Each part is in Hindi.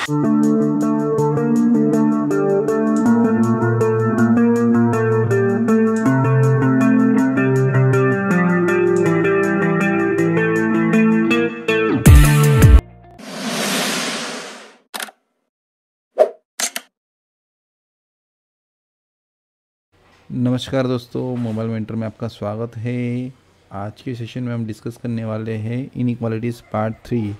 नमस्कार दोस्तों, मोबाइल मेंटर में आपका स्वागत है। आज के सेशन में हम डिस्कस करने वाले हैं इनइक्वालिटीज़ पार्ट 3।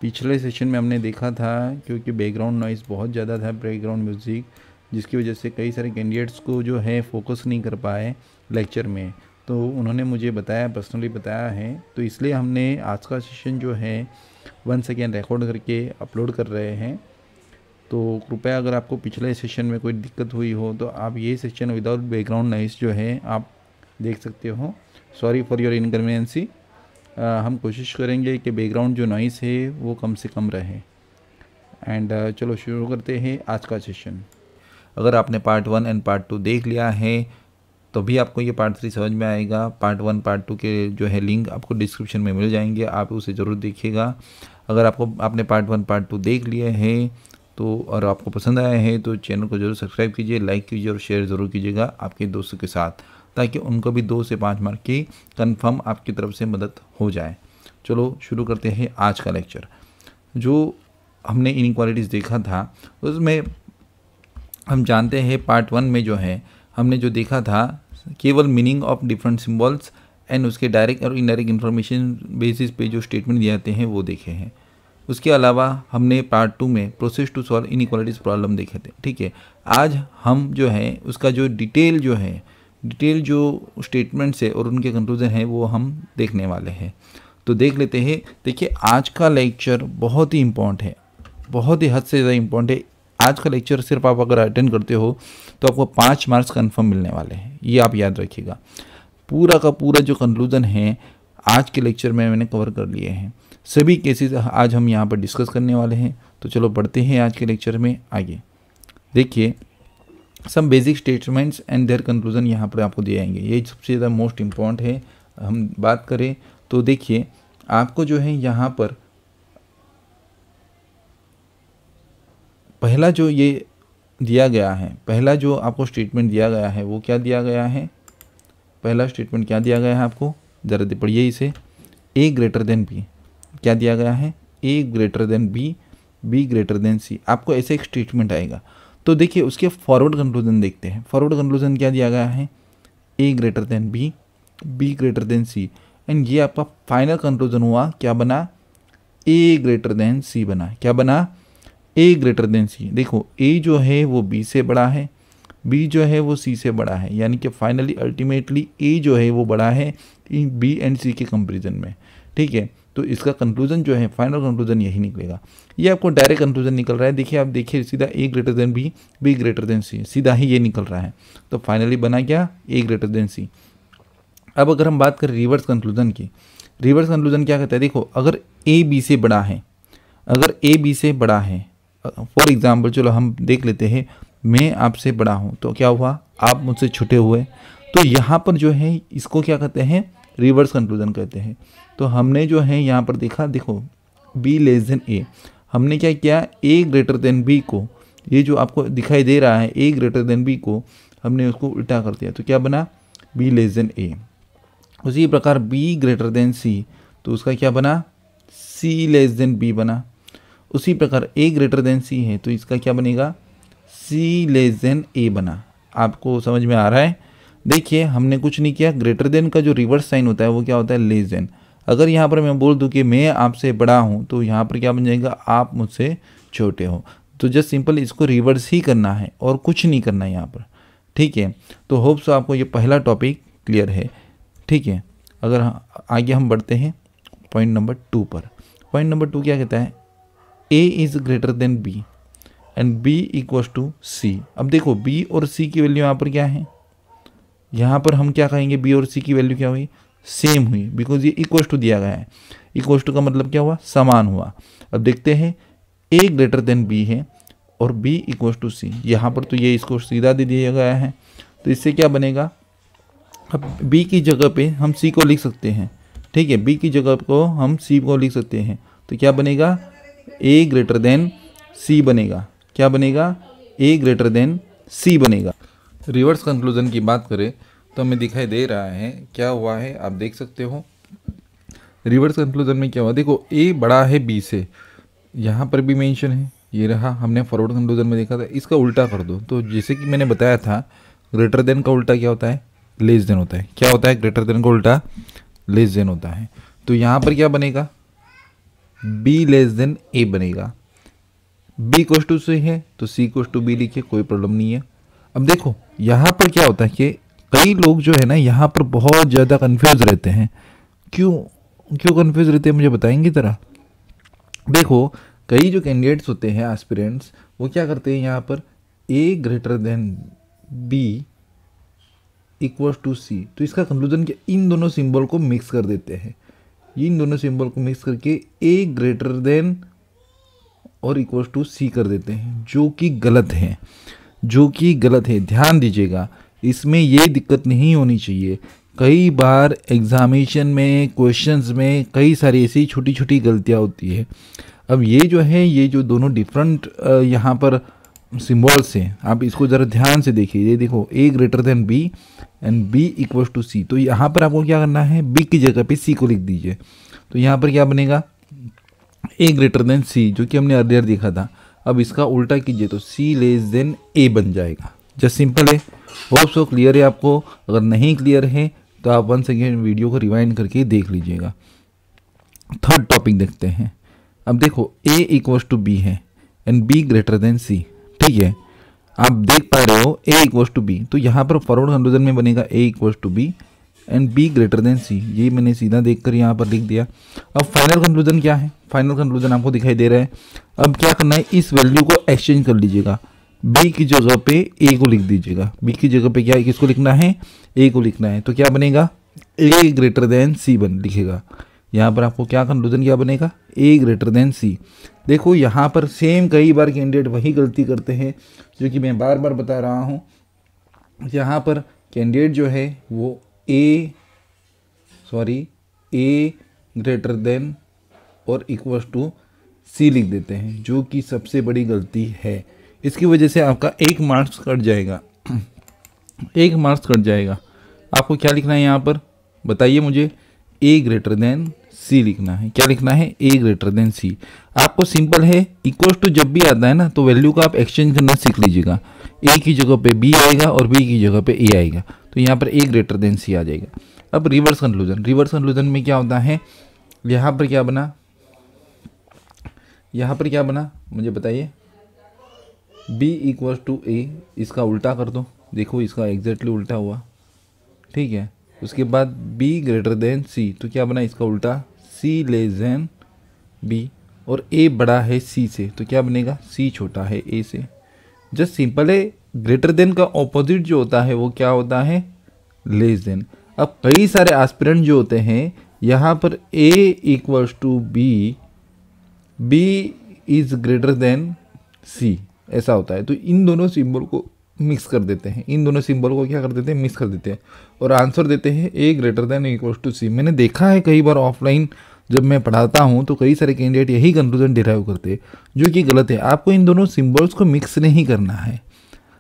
पिछले सेशन में हमने देखा था क्योंकि बैकग्राउंड नॉइज़ बहुत ज़्यादा था, बैकग्राउंड म्यूज़िक, जिसकी वजह से कई सारे कैंडिडेट्स को जो है फोकस नहीं कर पाए लेक्चर में। तो उन्होंने मुझे बताया, पर्सनली बताया है, तो इसलिए हमने आज का सेशन जो है 1 सेकेंड रिकॉर्ड करके अपलोड कर रहे हैं। तो कृपया अगर आपको पिछले सेशन में कोई दिक्कत हुई हो तो आप ये सेशन विदाउट बैकग्राउंड नॉइज़ जो है आप देख सकते हो। Sorry for your inconveniency. हम कोशिश करेंगे कि बैकग्राउंड जो नॉइज़ है वो कम से कम रहे। एंड चलो शुरू करते हैं आज का सेशन। अगर आपने पार्ट 1 एंड पार्ट 2 देख लिया है तो भी आपको ये पार्ट 3 समझ में आएगा। पार्ट 1 पार्ट 2 के जो है लिंक आपको डिस्क्रिप्शन में मिल जाएंगे, आप उसे ज़रूर देखिएगा। अगर आपने पार्ट 1 पार्ट 2 देख लिए हैं तो और आपको पसंद आया है तो चैनल को ज़रूर सब्सक्राइब कीजिए, लाइक कीजिए और शेयर ज़रूर कीजिएगा आपके दोस्तों के साथ, ताकि उनको भी 2 से 5 मार्क की कंफर्म आपकी तरफ से मदद हो जाए। चलो शुरू करते हैं आज का लेक्चर। जो हमने इनइक्वालिटीज़ देखा था उसमें हम जानते हैं पार्ट 1 में जो है हमने जो देखा था केवल meaning of different symbols and उसके डायरेक्ट और इनडायरेक्ट इन्फॉर्मेशन बेसिस पे जो स्टेटमेंट दिए जाते हैं वो देखे हैं। उसके अलावा हमने पार्ट 2 में process to solve inequalities problem देखे थे। ठीक है, आज हम जो है उसका जो डिटेल जो स्टेटमेंट्स है और उनके कंक्लूजन है वो हम देखने वाले हैं। तो देख लेते हैं। देखिए, आज का लेक्चर बहुत ही इम्पोर्टेंट है, बहुत ही हद से ज़्यादा इम्पोर्टेंट है। आज का लेक्चर सिर्फ आप अगर अटेंड करते हो तो आपको 5 मार्क्स कन्फर्म मिलने वाले हैं, ये आप याद रखिएगा। पूरा का पूरा जो कंक्लूजन है आज के लेक्चर में मैंने कवर कर लिए हैं। सभी केसेस आज हम यहाँ पर डिस्कस करने वाले हैं। तो चलो बढ़ते हैं आज के लेक्चर में आगे। देखिए, some basic statements and their conclusion यहाँ पर आपको दिए जाएंगे। ये सबसे ज़्यादा मोस्ट इम्पॉर्टेंट है। हम बात करें तो देखिए, आपको जो है यहाँ पर पहला जो ये दिया गया है, पहला जो आपको स्टेटमेंट दिया गया है वो क्या दिया गया है? पहला स्टेटमेंट क्या दिया गया है आपको? ज़रा पढ़िए इसे। ए ग्रेटर देन बी क्या दिया गया है? A greater than B, B greater than C. आपको ऐसे एक स्टेटमेंट आएगा। तो देखिए, उसके फॉरवर्ड कंक्लूजन देखते हैं। फॉरवर्ड कंक्लूजन क्या दिया गया है? A greater than B, B greater than C. And ये आपका फाइनल कंक्लूजन हुआ, क्या बना? ए ग्रेटर देन सी बना। क्या बना? ए ग्रेटर देन सी। देखो, ए जो है वो बी से बड़ा है, बी जो है वो सी से बड़ा है, यानी कि फाइनली अल्टीमेटली ए जो है वो बड़ा है बी एंड सी के कंपेरिजन में। ठीक है, तो इसका कंक्लूजन जो है, फाइनल कंक्लूजन यही निकलेगा। ये आपको डायरेक्ट कंक्लूजन निकल रहा है। देखिए, आप देखिए सीधा A greater than B, B greater than C, सीधा ही ये निकल रहा है। तो फाइनली बना क्या? ए ग्रेटर देन सी। अब अगर हम बात करें रिवर्स कंक्लूजन की, रिवर्स कंक्लूजन क्या कहता है? देखो, अगर ए बी से बड़ा है, अगर ए बी से बड़ा है, फॉर एग्जाम्पल चलो हम देख लेते हैं, मैं आपसे बड़ा हूँ तो क्या हुआ? आप मुझसे छोटे हुए। तो यहाँ पर जो है इसको क्या कहते हैं? रिवर्स कंक्लूजन कहते हैं। तो हमने जो है यहाँ पर देखा, देखो बी लेस देन ए, हमने क्या किया? ए ग्रेटर देन बी को, ये जो आपको दिखाई दे रहा है ए ग्रेटर देन बी को, हमने उसको उल्टा कर दिया। तो क्या बना? बी लेस देन ए। उसी प्रकार बी ग्रेटर देन सी, तो उसका क्या बना? सी लेस देन बी बना। उसी प्रकार ए ग्रेटर देन सी है तो इसका क्या बनेगा? सी लेस देन ए बना। आपको समझ में आ रहा है? देखिए, हमने कुछ नहीं किया। ग्रेटर देन का जो रिवर्स साइन होता है वो क्या होता है? Less then. अगर यहाँ पर मैं बोल दूँ कि मैं आपसे बड़ा हूँ तो यहाँ पर क्या बन जाएगा? आप मुझसे छोटे हो। तो जस्ट सिंपल इसको रिवर्स ही करना है और कुछ नहीं करना है यहाँ पर। ठीक है, तो होप सो आपको ये पहला टॉपिक क्लियर है। ठीक है, अगर आगे हम बढ़ते हैं पॉइंट नंबर 2 पर। पॉइंट नंबर 2 क्या कहता है? A is greater than B and B equals to C. अब देखो, बी और सी की वैल्यू यहाँ पर क्या है? यहाँ पर हम क्या कहेंगे? बी और सी की वैल्यू क्या हुई? सेम हुई, बिकॉज ये इक्वल्स टू दिया गया है। इक्वल्स टू का मतलब क्या हुआ? समान हुआ। अब देखते हैं, ए ग्रेटर देन बी है और बी इक्वल्स टू सी। यहाँ पर तो ये इसको सीधा दे दिया गया है, तो इससे क्या बनेगा? अब बी की जगह पे हम सी को लिख सकते हैं। ठीक है, बी की जगह को हम सी को लिख सकते हैं। तो क्या बनेगा? ए ग्रेटर देन सी बनेगा। क्या बनेगा? ए ग्रेटर देन सी बनेगा। रिवर्स कंक्लूजन की बात करें तो हमें दिखाई दे रहा है क्या हुआ है, आप देख सकते हो। रिवर्स कंक्लूजन में क्या हुआ, देखो ए बड़ा है बी से, यहाँ पर भी मेंशन है, ये रहा। हमने फॉरवर्ड कंक्लूजन में देखा था। इसका उल्टा कर दो तो जैसे कि मैंने बताया था, ग्रेटर देन का उल्टा क्या होता है? लेस देन होता है। क्या होता है? ग्रेटर देन का उल्टा लेस देन होता है। तो यहाँ पर क्या बनेगा? बी लेस देन ए बनेगा। बी इक्वल टू सी है तो सी इक्वल टू बी लिखिए, कोई प्रॉब्लम नहीं है। अब देखो यहाँ पर क्या होता है कि कई लोग जो है ना यहाँ पर बहुत ज़्यादा कंफ्यूज रहते हैं। क्यों कंफ्यूज रहते हैं मुझे बताएंगे ज़रा। देखो कई जो कैंडिडेट्स होते हैं एस्पिरेंट्स, वो क्या करते हैं यहाँ पर A greater than B equal to C, तो इसका कंक्लूजन क्या, इन दोनों सिंबल को मिक्स कर देते हैं। इन दोनों सिंबल को मिक्स करके ए ग्रेटर देन और इक्वल टू सी कर देते हैं, जो कि गलत है, जो कि गलत है। ध्यान दीजिएगा, इसमें ये दिक्कत नहीं होनी चाहिए। कई बार एग्जामिनेशन में क्वेश्चंस में कई सारी ऐसी छोटी छोटी गलतियाँ होती है। अब ये जो है, ये जो दोनों डिफरेंट यहाँ पर सिम्बॉल्स हैं, आप इसको ज़रा ध्यान से देखिए। ये देखो A greater than B and B equal to C, तो यहाँ पर आपको क्या करना है, बी की जगह पे सी को लिख दीजिए। तो यहाँ पर क्या बनेगा? ए ग्रेटर देन सी, जो कि हमने अर्लियर देखा था। अब इसका उल्टा कीजिए तो सी लेस देन ए बन जाएगा। जस्ट सिंपल है। होप सो क्लियर है आपको। अगर नहीं क्लियर है तो आप वन सेकेंड वीडियो को रिवाइंड करके देख लीजिएगा। थर्ड टॉपिक देखते हैं। अब देखो ए इक्वल टू बी है and B greater than C, ठीक है। आप देख पा रहे हो ए इक्वल टू बी, तो यहाँ पर फॉरवर्ड कंक्लूजन में बनेगा A equal to B and B greater than C. ये मैंने सीधा देखकर यहाँ पर लिख दिया। अब फाइनल कंक्लूजन क्या है? फाइनल कंक्लूजन आपको दिखाई दे रहा है। अब क्या करना है, इस वैल्यू को एक्सचेंज कर लीजिएगा। बी की जगह पे ए को लिख दीजिएगा। बी की जगह पे क्या, किसको लिखना है? ए को लिखना है। तो क्या बनेगा? ए ग्रेटर देन सी बन लिखेगा। यहाँ पर आपको क्या कंक्लूजन क्या बनेगा? ए ग्रेटर देन सी। देखो यहाँ पर सेम कई बार कैंडिडेट वही गलती करते हैं जो कि मैं बार बार बता रहा हूँ। यहाँ पर कैंडिडेट जो है वो ए ग्रेटर देन और इक्वल टू सी लिख देते हैं, जो कि सबसे बड़ी गलती है। इसकी वजह से आपका 1 मार्क्स कट जाएगा। 1 मार्क्स कट जाएगा। आपको क्या लिखना है यहाँ पर बताइए मुझे? ए ग्रेटर देन सी लिखना है। क्या लिखना है? A greater than C. आपको सिंपल है, इक्वल टू जब भी आता है ना तो वैल्यू का आप एक्सचेंज करना सीख लीजिएगा। ए की जगह पे बी आएगा और बी की जगह पे ए आएगा, तो यहाँ पर ए ग्रेटर देन सी आ जाएगा। अब रिवर्स कंक्लूजन। रिवर्स कंक्लूजन में क्या होता है, यहाँ पर क्या बना, यहाँ पर क्या बना मुझे बताइए? बी इक्वल टू ए, इसका उल्टा कर दो। देखो इसका एग्जैक्टली उल्टा हुआ, ठीक है। उसके बाद बी ग्रेटर देन सी, तो क्या बना इसका उल्टा? सी लेस देन बी, और ए बड़ा है सी से, तो क्या बनेगा? सी छोटा है ए से। जस्ट सिंपल है। ग्रेटर देन का ऑपोजिट जो होता है वो क्या होता है? Less than. अब कई सारे एस्पिरेंट जो होते हैं यहाँ पर A equals to B, B is greater than C, ऐसा होता है। तो इन दोनों सिंबल को मिक्स कर देते हैं। इन दोनों सिंबल को क्या कर देते हैं? मिक्स कर देते हैं और आंसर देते हैं ए ग्रेटर देन इक्वल्स टू सी। मैंने देखा है कई बार ऑफलाइन जब मैं पढ़ाता हूँ तो कई सारे कैंडिडेट यही कंक्लूजन डिराइव करते हैं, जो कि गलत है। आपको इन दोनों सिंबल्स को मिक्स नहीं करना है,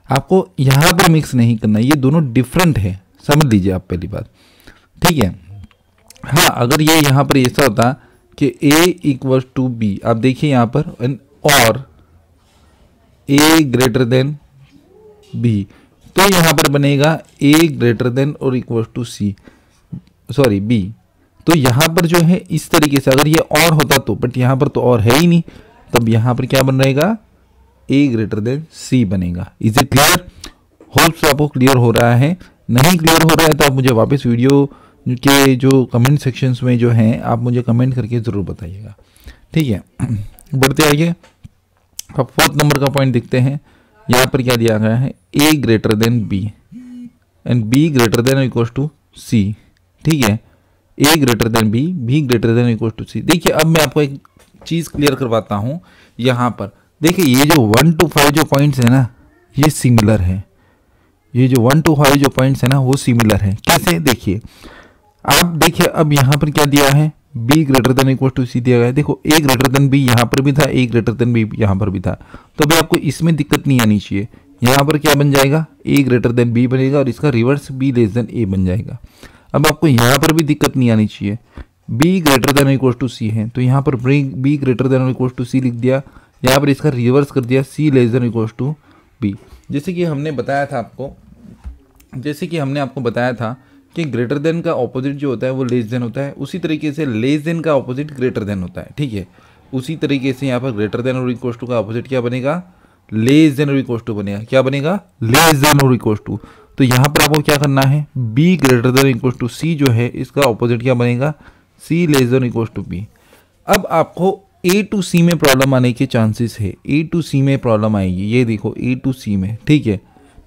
आपको यहाँ पर मिक्स नहीं करना है। ये दोनों डिफरेंट है, समझ लीजिए आप पहली बात, ठीक है। हाँ, अगर ये यहाँ पर ऐसा होता कि ए इक्वल टू बी, आप देखिए यहाँ पर, और ए ग्रेटर देन बी, तो यहाँ पर बनेगा ए ग्रेटर देन और equal to C, sorry B. तो यहाँ पर जो है इस तरीके से, अगर ये और होता तो, बट यहाँ पर तो और है ही नहीं, तब यहाँ पर क्या बन रहेगा? ए ग्रेटर देन सी बनेगा। Is it clear? होप्स आपको क्लियर हो रहा है। नहीं क्लियर हो रहा है तो आप मुझे वापस वीडियो के जो कमेंट सेक्शंस में जो हैं आप मुझे कमेंट करके ज़रूर बताइएगा, ठीक है। बढ़ते आइए, अब 4th नंबर का पॉइंट देखते हैं। यहाँ पर क्या दिया गया है? A greater than B and B greater than equal to C, ठीक है। A greater than B, B greater than equal to C. देखिए अब मैं आपको एक चीज़ क्लियर करवाता हूँ। यहाँ पर देखिए ये जो 1 to 5 जो पॉइंट्स है ना, ये सिमिलर है। ये जो 1 to 5 जो पॉइंट्स है ना वो सिमिलर है। कैसे? देखिए आप देखिए, अब यहाँ पर क्या दिया है? B greater than equal to C दिया गया है। देखो ए ग्रेटर देन बी यहाँ पर भी था, ए ग्रेटर देन बी यहाँ पर भी था, तो अभी आपको इसमें दिक्कत नहीं आनी चाहिए। यहाँ पर क्या बन जाएगा, ए ग्रेटर देन बी बनेगा और इसका रिवर्स बी लेस देन ए बन जाएगा। अब आपको यहाँ पर भी दिक्कत नहीं आनी चाहिए, B greater than equal to C है तो यहाँ पर B greater than equal to C लिख दिया, यहाँ पर इसका रिवर्स कर दिया C less than equal to B. जैसे कि हमने बताया था आपको, जैसे कि हमने आपको बताया था कि ग्रेटर देन का ऑपोजिट जो होता है वो लेस देन होता है, उसी तरीके से लेस देन का ऑपोजिट ग्रेटर देन होता है। ठीक है, उसी तरीके से यहाँ पर ग्रेटर देन और इक्वल टू का ऑपोजिट क्या बनेगा, लेस देन और इक्वल टू बनेगा। क्या बनेगा, लेस देन और इक्वल टू। तो यहाँ पर आपको क्या करना है, B greater than equal to C जो है इसका ऑपोजिट क्या बनेगा, C less than equal to B. अब आपको ए टू सी में प्रॉब्लम आने के चांसेस है, ए टू सी में प्रॉब्लम आएगी। ये देखो ए टू सी में, ठीक है,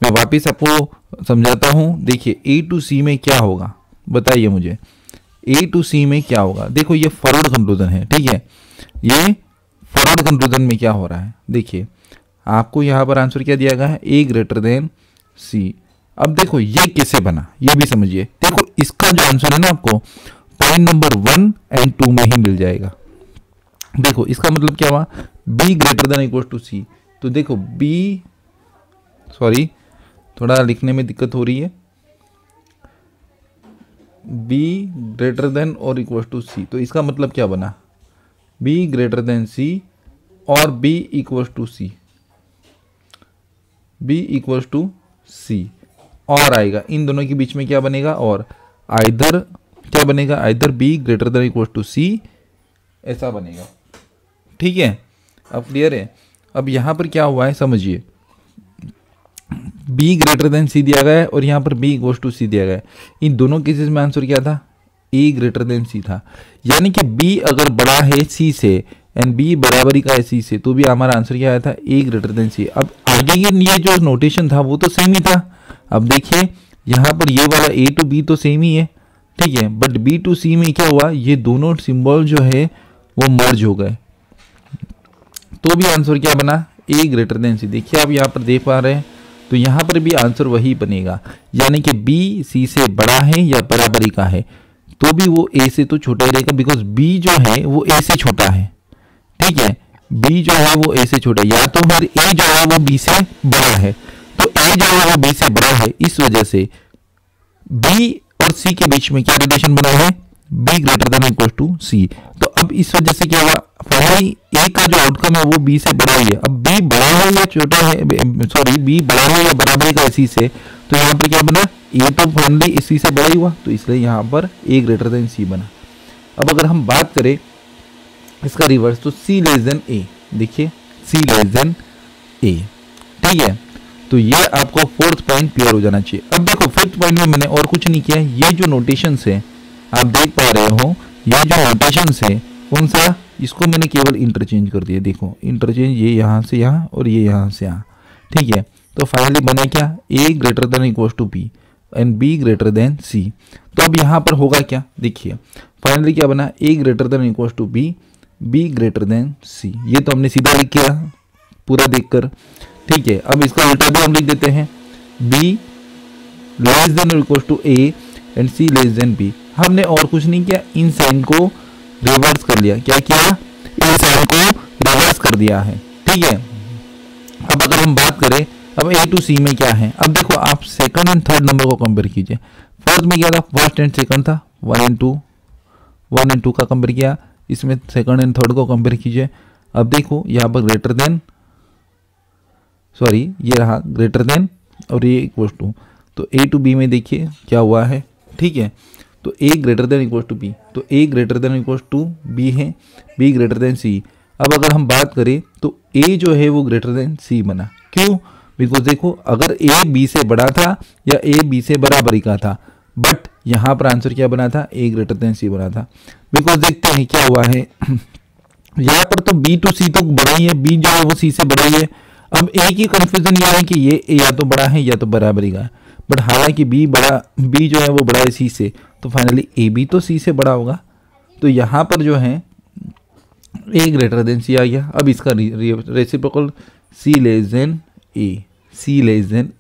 मैं वापस आपको समझाता हूँ। देखिए ए टू सी में क्या होगा, बताइए मुझे ए टू सी में क्या होगा। देखो ये फॉरवर्ड कंक्लूजन है, ठीक है, ये फॉरवर्ड कंक्लूजन में क्या हो रहा है, देखिए आपको यहाँ पर आंसर क्या दिया गया है, ए ग्रेटर देन सी। अब देखो ये कैसे बना, ये भी समझिए। देखो इसका जो आंसर है ना आपको पॉइंट नंबर 1 एंड 2 में ही मिल जाएगा। देखो इसका मतलब क्या हुआ, b greater than equal to C. तो देखो b, सॉरी थोड़ा लिखने में दिक्कत हो रही है, b ग्रेटर देन और इक्वल टू सी। तो इसका मतलब क्या बना, b ग्रेटर देन c और b equal to C, b equal to C और आएगा, इन दोनों के बीच में क्या बनेगा, और आइदर क्या बनेगा, either b greater than equal to C ऐसा बनेगा। ठीक है, अब क्लियर है। अब यहाँ पर क्या हुआ है समझिए, b ग्रेटर देन सी दिया गया है और यहाँ पर b इक्वल टू सी दिया गया है। इन दोनों केसेस में आंसर क्या था, a ग्रेटर देन सी था। यानी कि b अगर बड़ा है c से एंड b बराबरी का है c से, तो भी हमारा आंसर क्या आया था, a ग्रेटर देन सी। अब आगे के लिए जो नोटेशन था वो तो सेम ही था। अब देखिए यहाँ पर ये वाला a टू b तो सेम ही है, ठीक है, बट b टू c में क्या हुआ, ये दोनों सिंबल जो है वो मर्ज हो गए, तो भी आंसर क्या बना, a ग्रेटर देन सी। देखिए आप यहाँ पर देख पा रहे हैं, तो यहाँ पर भी आंसर वही बनेगा। यानी कि b c से बड़ा है या बराबरी का है, तो भी वो a से तो छोटा ही रहेगा, बिकॉज b जो है वो a से छोटा है। ठीक है, b जो है वो a से छोटा है, या तो फिर a जो है वो b से बड़ा है। तो a जो है वो b से बड़ा है, इस वजह से b और c के बीच में क्या रिलेशन बना है, b greater than equal to c। तो अब इस वजह से क्या हुआ, फाइनली a का जो आउटकम है वो b से बड़ा ही है। अब b बड़ा है या छोटा है, सॉरी b बड़ा है या बराबर का c से, तो यहाँ पर क्या बना, a तो फाइनली c से बड़ा ही हुआ, तो इसलिए यहाँ पर a ग्रेटर देन c बना। अब अगर हम बात करें इसका रिवर्स, तो c लेस देन a, देखिए c लेस देन a। ठीक है, तो ये आपको फोर्थ पॉइंट क्लियर हो जाना चाहिए। अब देखो फिफ्थ पॉइंट में मैंने और कुछ नहीं किया, ये जो नोटेशंस है आप देख पा रहे हो, ये जो नोटेशंस है कौन सा, इसको मैंने केवल इंटरचेंज कर दिया। देखो इंटरचेंज, ये यहाँ से यहाँ और ये यहाँ से यहाँ। ठीक है, तो फाइनली बना क्या, a greater than equal to b and b greater than c। तो अब यहाँ पर होगा क्या, देखिए फाइनली क्या बना, a greater than equal to b, b greater than c। ये तो हमने सीधा लिख किया पूरा देखकर। ठीक है, अब इसका उल्टा भी हम लिख देते हैं, b less than equal to a and c less than b। हमने और कुछ नहीं किया, इन साइन को रिवर्स कर लिया। क्या किया, इन साइन को रिवर्स कर दिया है। ठीक है, अब अगर हम बात करें अब a टू c में क्या है, अब देखो आप सेकंड एंड थर्ड नंबर को कंपेयर कीजिए। फर्स्ट में क्या था, फर्स्ट एंड सेकंड था, 1 एंड 2 का कंपेयर किया, इसमें सेकंड एंड थर्ड को कंपेयर कीजिए। अब देखो यहाँ पर ग्रेटर देन, सॉरी ये रहा ग्रेटर देन और ये इक्वल टू, तो a टू b में देखिए क्या हुआ है। ठीक है, तो a greater than equal to b, तो a greater than equal to b है, b ग्रेटर देन c। अब अगर हम बात करें तो a जो है वो ग्रेटर देन c बना, क्यों, बिकॉज देखो अगर a b से बड़ा था या a b से बराबरी का था, बट यहाँ पर आंसर क्या बना था, a ग्रेटर देन c बना था। बिकॉज देखते हैं क्या हुआ है यहाँ पर तो b टू c तो बड़ा ही है, b जो है वो c से बड़ा ही है। अब एक ही कंफ्यूजन ये है कि ये या तो बड़ा है या तो बराबरी का है, बट हालांकि b जो है वो बड़ा है c से, तो फाइनली a भी तो c से बड़ा होगा। तो यहाँ पर जो है a ग्रेटर देन c आ गया। अब इसका reciprocal c less then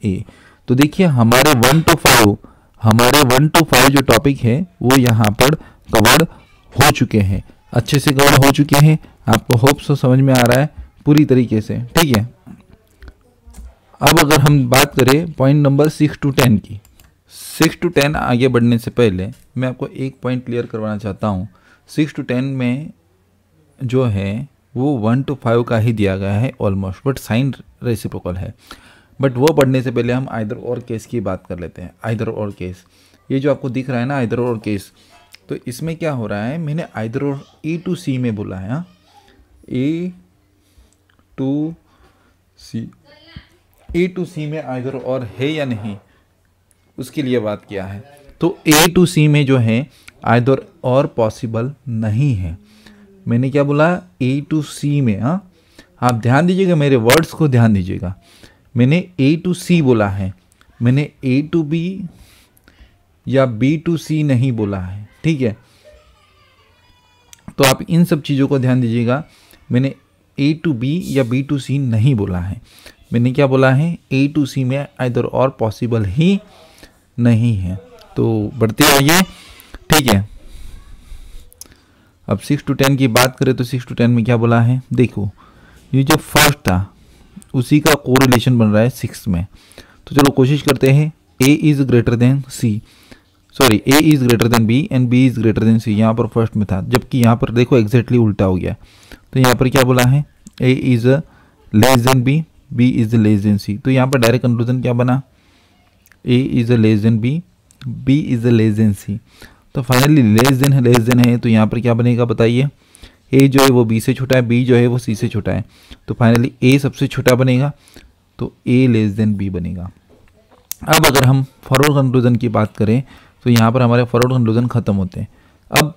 a, तो देखिए हमारे 1 to 5 जो टॉपिक है वो यहाँ पर कवर्ड हो चुके हैं, अच्छे से कवर हो चुके हैं। आपको होप सो समझ में आ रहा है पूरी तरीके से, ठीक है। अब अगर हम बात करें पॉइंट नंबर 6 to 10 की, 6 to 10 आगे बढ़ने से पहले मैं आपको एक पॉइंट क्लियर करवाना चाहता हूँ। 6 to 10 में जो है वो 1 to 5 का ही दिया गया है ऑलमोस्ट, बट साइन रेसिप्रोकल है। बट वो पढ़ने से पहले हम आइदर और केस की बात कर लेते हैं। आइदर और केस, ये जो आपको दिख रहा है ना आइदर और केस, तो इसमें क्या हो रहा है, मैंने आइदर और ए टू सी में बोला है। हाँ, ए टू सी में आइदर और है या नहीं, उसके लिए बात किया है। तो ए टू सी में जो है आइदर और पॉसिबल नहीं है। मैंने क्या बोला, ए टू सी में। हाँ, आप ध्यान दीजिएगा, मेरे वर्ड्स को ध्यान दीजिएगा। मैंने ए टू सी बोला है, मैंने ए टू बी या बी टू सी नहीं बोला है, ठीक है। तो आप इन सब चीज़ों को ध्यान दीजिएगा। मैंने ए टू बी या बी टू सी नहीं बोला है, मैंने क्या बोला है, ए टू सी में आइदर और पॉसिबल ही नहीं है। तो बढ़ते आइए, ठीक है। अब 6 to 10 की बात करें तो 6 to 10 में क्या बोला है, देखो ये जो फर्स्ट था उसी का कोरिलेशन बन रहा है 6 में। तो चलो कोशिश करते हैं। A is greater than C, sorry A is greater than B and B is greater than C, यहाँ पर फर्स्ट में था, जबकि यहाँ पर देखो एग्जैक्टली उल्टा हो गया। तो यहाँ पर क्या बोला है, A is less than B, B is less than C. तो यहाँ पर डायरेक्ट कंक्लूजन क्या बना, A is less than B, B is less than C. तो फाइनली लेस देन है, तो यहाँ पर क्या बनेगा बताइए, ए जो है वो बी से छोटा है, बी जो है वो सी से छोटा है। तो फाइनली ए सबसे छोटा बनेगा, तो ए लेस देन बी बनेगा। अब अगर हम फॉरवर्ड कंक्लूजन की बात करें तो यहाँ पर हमारे फॉरवर्ड कंक्लूजन खत्म होते हैं। अब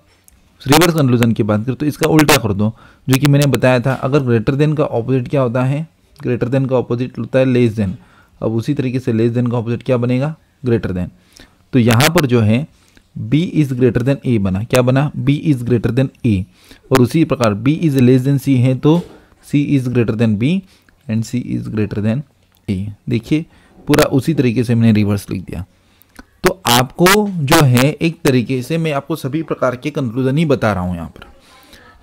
रिवर्स कंक्लूजन की बात करें तो इसका उल्टा कर दो, जो कि मैंने बताया था। अगर ग्रेटर देन का ऑपोजिट क्या होता है, ग्रेटर देन का ऑपोजिट होता है लेस देन। अब उसी तरीके से लेस देन का ऑपोजिट क्या बनेगा, ग्रेटर देन। तो यहाँ पर जो है b इज़ ग्रेटर देन ए बना, क्या बना, b इज़ ग्रेटर देन ए। और उसी प्रकार b is less then c है तो c is greater than b and c is greater than a। देखिए पूरा उसी तरीके से मैंने रिवर्स लिख दिया। तो आपको जो है एक तरीके से मैं आपको सभी प्रकार के कंक्लूजन ही बता रहा हूँ यहाँ पर,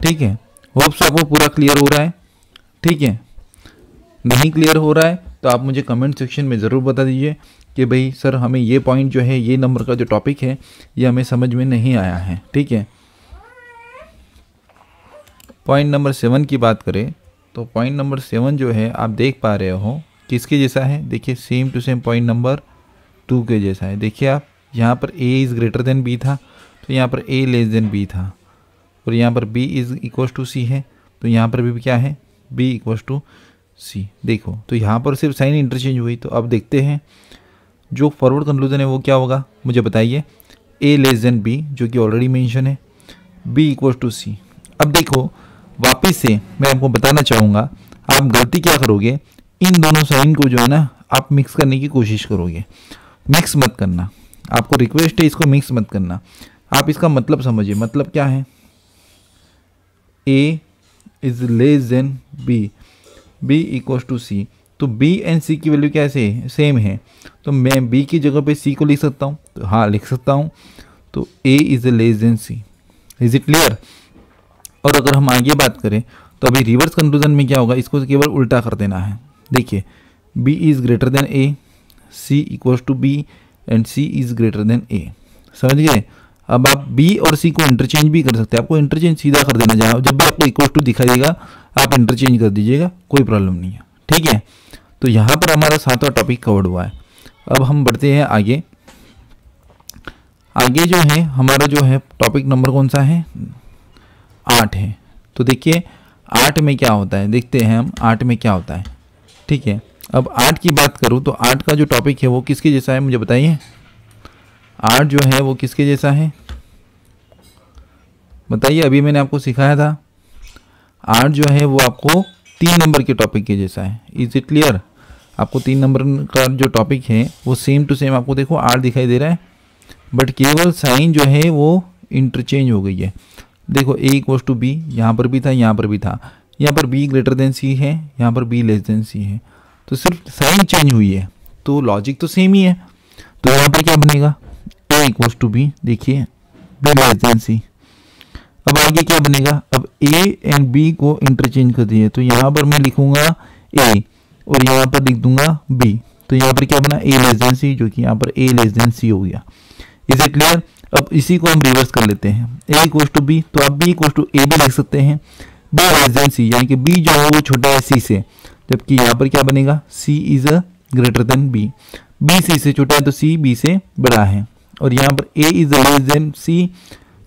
ठीक है। होप्स आपको पूरा क्लियर हो रहा है, ठीक है। नहीं क्लियर हो रहा है तो आप मुझे कमेंट सेक्शन में ज़रूर बता दीजिए कि भाई सर हमें ये पॉइंट जो है, ये नंबर का जो टॉपिक है ये हमें समझ में नहीं आया है, ठीक है। पॉइंट नंबर 7 की बात करें तो पॉइंट नंबर 7 जो है आप देख पा रहे हो किसके जैसा है, देखिए same to same point number 2 के जैसा है। देखिए आप, यहाँ पर a is greater than b था तो यहाँ पर a लेस देन b था, और यहाँ पर b is equals to c है तो यहाँ पर भी क्या है, b इक्वल्स टू c। देखो तो यहाँ पर सिर्फ साइन इंटरचेंज हुई। तो अब देखते हैं जो फॉरवर्ड कंक्लूजन है वो क्या होगा, मुझे बताइए। a लेस देन b जो कि ऑलरेडी मेंशन है, b इक्वल्स टू c। अब देखो वापस से मैं आपको बताना चाहूँगा, आप गलती क्या करोगे, इन दोनों साइन को जो है ना आप मिक्स करने की कोशिश करोगे। मिक्स मत करना, आपको रिक्वेस्ट है, इसको मिक्स मत करना। आप इसका मतलब समझिए, मतलब क्या है, a is less than b, b equals to c। तो b एंड c की वैल्यू कैसे है, सेम है। तो मैं b की जगह पे c को लिख सकता हूँ, तो हाँ लिख सकता हूँ। तो a is less then c। Is it clear. और अगर हम आगे बात करें तो अभी रिवर्स कंक्लूजन में क्या होगा, इसको केवल उल्टा कर देना है। देखिए b is greater than a, c equals to b and c is greater than a। समझ गए। अब आप b और c को इंटरचेंज भी कर सकते हैं, आपको इंटरचेंज सीधा कर देना, जहाँ जब भी आपको इक्वल्स टू दिखाई देगा आप इंटरचेंज कर दीजिएगा, कोई प्रॉब्लम नहीं है, ठीक है। तो यहाँ पर हमारा 7वां टॉपिक कवर्ड हुआ है। अब हम बढ़ते हैं आगे। आगे जो है हमारा जो है टॉपिक नंबर कौन सा है, 8 है। तो देखिए 8 में क्या होता है, देखते हैं हम 8 में क्या होता है, ठीक है। अब 8 की बात करूँ तो 8 का जो टॉपिक है वो किसके जैसा है, मुझे बताइए। 8 जो है वो किसके जैसा है, बताइए। अभी मैंने आपको सिखाया था 8 जो है वो आपको 3 नंबर के टॉपिक के जैसा है। Is it clear. आपको 3 नंबर का जो टॉपिक है वो सेम टू सेम आपको देखो 8 दिखाई दे रहा है, बट केवल साइन जो है वो इंटरचेंज हो गई है। देखो a इक्वल्स टू b, यहाँ पर भी था, यहाँ पर भी था। यहाँ पर b ग्रेटर देन c है, यहाँ पर b लेस देन c है। तो सिर्फ साइन चेंज हुई है, तो लॉजिक तो सेम ही है। तो यहाँ पर क्या बनेगा, a इक्वल्स टू b, देखिए b लेस देन c। अब आगे क्या बनेगा, अब ए एंड बी को इंटरचेंज कर दिए, तो यहाँ पर मैं लिखूंगा ए और यहाँ पर लिख दूंगा बी, तो यहाँ पर क्या बना, ए लेस देन सी, जो कि यहाँ पर ए लेस देन सी हो गया। Is it clear? अब इसी को हम रिवर्स कर लेते हैं, ए इक्वल टू बी, तो आप बी इक्वल टू ए भी लिख सकते हैं, बी लेस देन सी, यानी कि बी जो है वो छोटा है सी से, जबकि यहाँ पर क्या बनेगा, C is greater than B, B C से छोटा है तो सी बी से बड़ा है, और यहाँ पर A is less than C,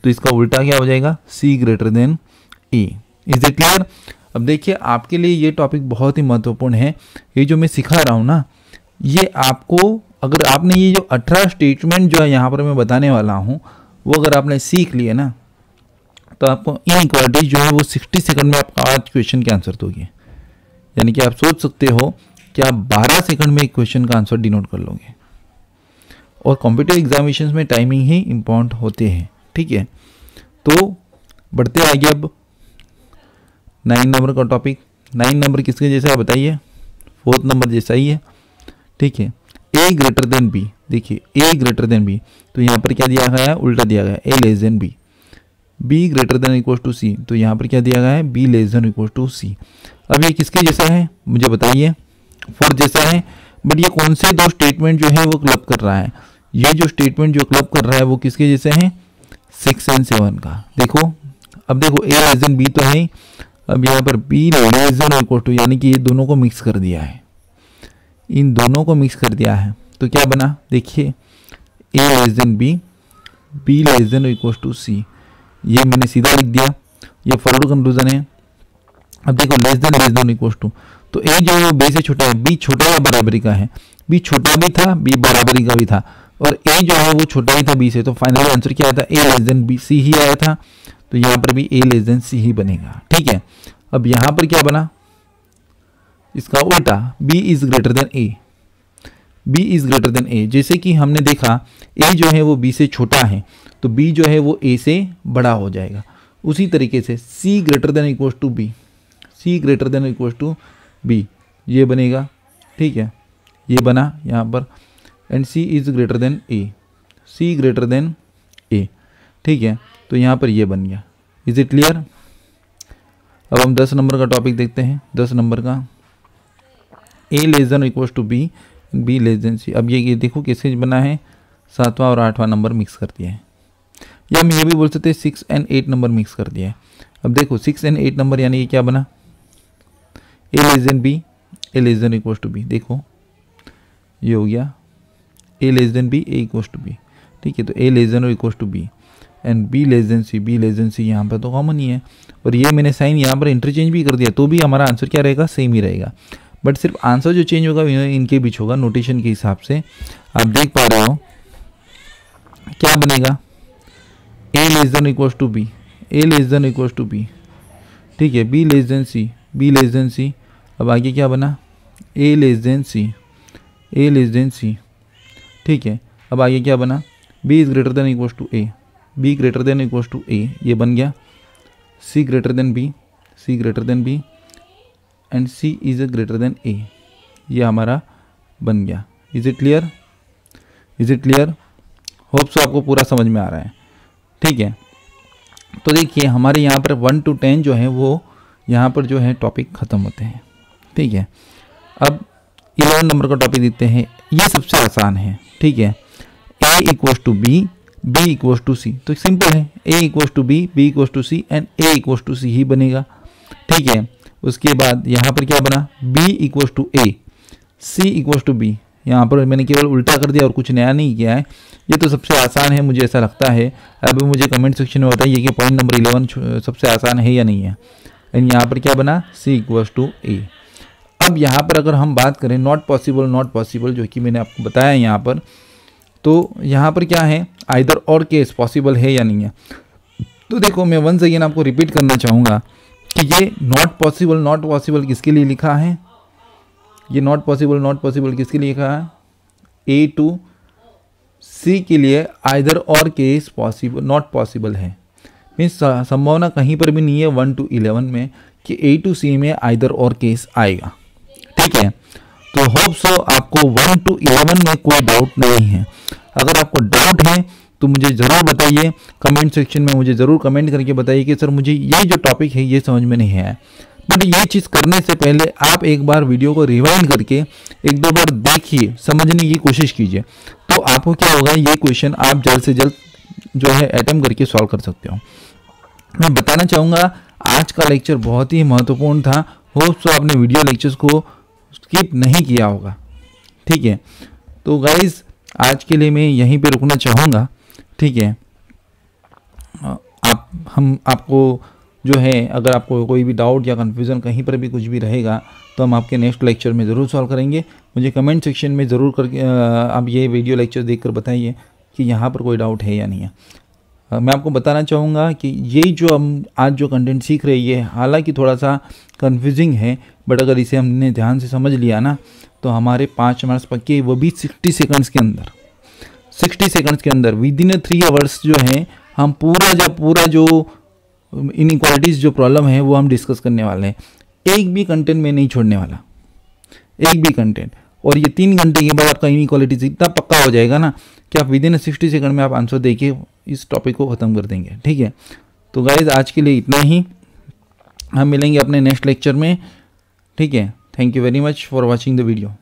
तो इसका उल्टा क्या हो जाएगा, C greater than A. Is it clear? अब देखिए आपके लिए ये टॉपिक बहुत ही महत्वपूर्ण है, ये जो मैं सिखा रहा हूँ ना, ये आपको, अगर आपने ये जो 18 स्टेटमेंट जो है यहाँ पर मैं बताने वाला हूँ, वो अगर आपने सीख लिए ना, तो आपको इनइक्वालिटी जो है वो 60 सेकंड में आप 8 क्वेश्चन के आंसर दोगे, यानी कि आप सोच सकते हो कि आप 12 सेकंड में एक क्वेश्चन का आंसर डिनोट कर लोगे। और कॉम्पिटिटिव एग्जामिनेशन में टाइमिंग ही इम्पॉर्टेंट होते हैं, ठीक है। तो बढ़ते आगे अब 9 नंबर का टॉपिक। 9 नंबर किसके जैसा है बताइए, 4th नंबर जैसा ही है, ठीक है। ए ग्रेटर देन बी, देखिए ए ग्रेटर देन बी, तो यहाँ पर क्या दिया गया है, उल्टा दिया गया है, A less than B, B greater than equal to C, तो यहाँ पर क्या दिया गया है, B less than equal to C. अब ये किसके जैसा है मुझे बताइए, 4 जैसा है, बट ये कौन से दो स्टेटमेंट जो है वो क्लब कर रहा है, ये जो स्टेटमेंट जो क्लब कर रहा है वो किसके जैसे हैं, 6 एंड 7 का। देखो अब देखो ए लेस देन बी तो है, अब यहाँ पर B less than equal to, यानी कि ये दोनों को मिक्स कर दिया है, इन दोनों को मिक्स कर दिया है, तो क्या बना, देखिए A less than B, B less than equal to C, ये मैंने सीधा लिख दिया, ये फॉरवर्ड कंक्लूजन है। अब देखो लेस देन इक्वल टू, तो ए जो है बी से छोटा है, बी छोटा या बराबरी का है, बी छोटा भी था बी बराबरी का भी था, और ए जो है वो छोटा ही था बी से, तो फाइनली आंसर क्या आया था, ए लेस देन बी सी ही आया था, तो यहाँ पर भी ए लेस देन सी ही बनेगा, ठीक है। अब यहाँ पर क्या बना, इसका उल्टा, b is greater than a, b is greater than a, जैसे कि हमने देखा a जो है वो b से छोटा है, तो b जो है वो a से बड़ा हो जाएगा। उसी तरीके से c greater than equal to b, c greater than equal to b, ये बनेगा, ठीक है, ये बना यहाँ पर, and c is greater than a, c greater than a, ठीक है, तो यहाँ पर ये बन गया। Is it clear? अब हम 10 नंबर का टॉपिक देखते हैं। 10 नंबर का, A less than equal to B, B less than C. अब ये देखो कैसे बना है, 7वां और 8वां नंबर मिक्स कर दिया है, या हम ये भी बोल सकते हैं 6 एंड 8 नंबर मिक्स कर दिया है। अब देखो 6 एंड 8 नंबर, यानी ये क्या बना, A less than B, A less than equal to B, देखो ये हो गया A less than B, A equal to B, ठीक है। तो A less than equal to B and B less than C, B less than C यहाँ पर तो कॉमन ही है, और ये मैंने साइन यहाँ पर इंटरचेंज भी कर दिया, तो भी हमारा आंसर क्या रहेगा, सेम ही रहेगा, बट सिर्फ आंसर जो चेंज होगा इनके बीच होगा नोटेशन के हिसाब से। आप देख पा रहे हो क्या बनेगा, A less than equal to B, A less than equal to B, ठीक है, B less than C, B less than C. अब आगे क्या बना, A less than C, A less than C, ठीक है। अब आगे क्या बना, B is greater than equal to A, B greater than equal to A, ये बन गया, C greater than B, C greater than B and C is greater than ए, ये हमारा बन गया। Is it clear? Is it clear? Hope so आपको पूरा समझ में आ रहा है, ठीक है। तो देखिए हमारे यहाँ पर 1 to 10 जो है वो यहाँ पर जो है टॉपिक ख़त्म होते हैं, ठीक है। अब 11 नंबर का टॉपिक देखते हैं, ये सबसे आसान है, ठीक है। A equal to B, B equal to C, तो सिंपल है, A equal to B, B equal to C and A equal to C ही बनेगा, ठीक है। उसके बाद यहाँ पर क्या बना, b equal to A, C equal to B, यहाँ पर मैंने केवल उल्टा कर दिया और कुछ नया नहीं किया है। ये तो सबसे आसान है मुझे ऐसा लगता है। अभी मुझे कमेंट सेक्शन में बताइए कि पॉइंट नंबर 11 सबसे आसान है या नहीं है। एंड यहाँ पर क्या बना, सी इक्वल टू ए। अब यहाँ पर अगर हम बात करें नॉट पॉसिबल जो कि मैंने आपको बताया यहाँ पर, तो यहाँ पर क्या है, आइदर और केस पॉसिबल है या नहीं है। तो देखो मैं वंस अगेन आपको रिपीट करना चाहूँगा कि ये नॉट पॉसिबल किसके लिए लिखा है, ये नॉट पॉसिबल किसके लिए लिखा है, ए टू सी के लिए आइदर और केस पॉसिबल नॉट पॉसिबल है। मीन्स संभावना कहीं पर भी नहीं है 1 to 11 में कि ए टू सी में आइदर और केस आएगा, ठीक है। तो होप सो आपको 1 to 11 में कोई डाउट नहीं है। अगर आपको डाउट है तो मुझे ज़रूर बताइए कमेंट सेक्शन में, मुझे ज़रूर कमेंट करके बताइए कि सर मुझे ये जो टॉपिक है ये समझ में नहीं आया। बट ये चीज़ करने से पहले आप एक बार वीडियो को रिवाइंड करके एक दो बार देखिए, समझने की कोशिश कीजिए, तो आपको क्या होगा, ये क्वेश्चन आप जल्द से जल्द जो है अटेम्प्ट करके सॉल्व कर सकते हो। मैं बताना चाहूँगा आज का लेक्चर बहुत ही महत्वपूर्ण था। होप सो आपने वीडियो लेक्चर्स को स्किप नहीं किया होगा। ठीक है, तो गाइज आज के लिए मैं यहीं पे रुकना चाहूँगा। ठीक है, आपको जो है अगर आपको कोई भी डाउट या कन्फ्यूज़न कहीं पर भी कुछ भी रहेगा तो हम आपके नेक्स्ट लेक्चर में ज़रूर सॉल्व करेंगे। मुझे कमेंट सेक्शन में ज़रूर करके आप ये वीडियो लेक्चर देखकर बताइए कि यहाँ पर कोई डाउट है या नहीं है। मैं आपको बताना चाहूँगा कि ये जो हम आज जो कंटेंट सीख रही है, हालांकि थोड़ा सा कन्फ्यूजिंग है, बट अगर इसे हमने ध्यान से समझ लिया ना तो हमारे 5 मार्क्स पक्के, वो भी 60 सेकंड्स के अंदर। 60 सेकंड्स के अंदर विद इन 3 आवर्स जो है हम पूरा जो इनइक्वालिटीज़ जो प्रॉब्लम है वो हम डिस्कस करने वाले हैं। एक भी कंटेंट में नहीं छोड़ने वाला, एक भी कंटेंट। और ये 3 घंटे के बाद आपका इनइक्वालिटीज़ इतना पक्का हो जाएगा ना कि आप विद इन 60 सेकंड में आप आंसर देके इस टॉपिक को ख़त्म कर देंगे। ठीक है, तो गाइज आज के लिए इतना ही, हम मिलेंगे अपने नेक्स्ट लेक्चर में। ठीक है, thank you very much for watching the video.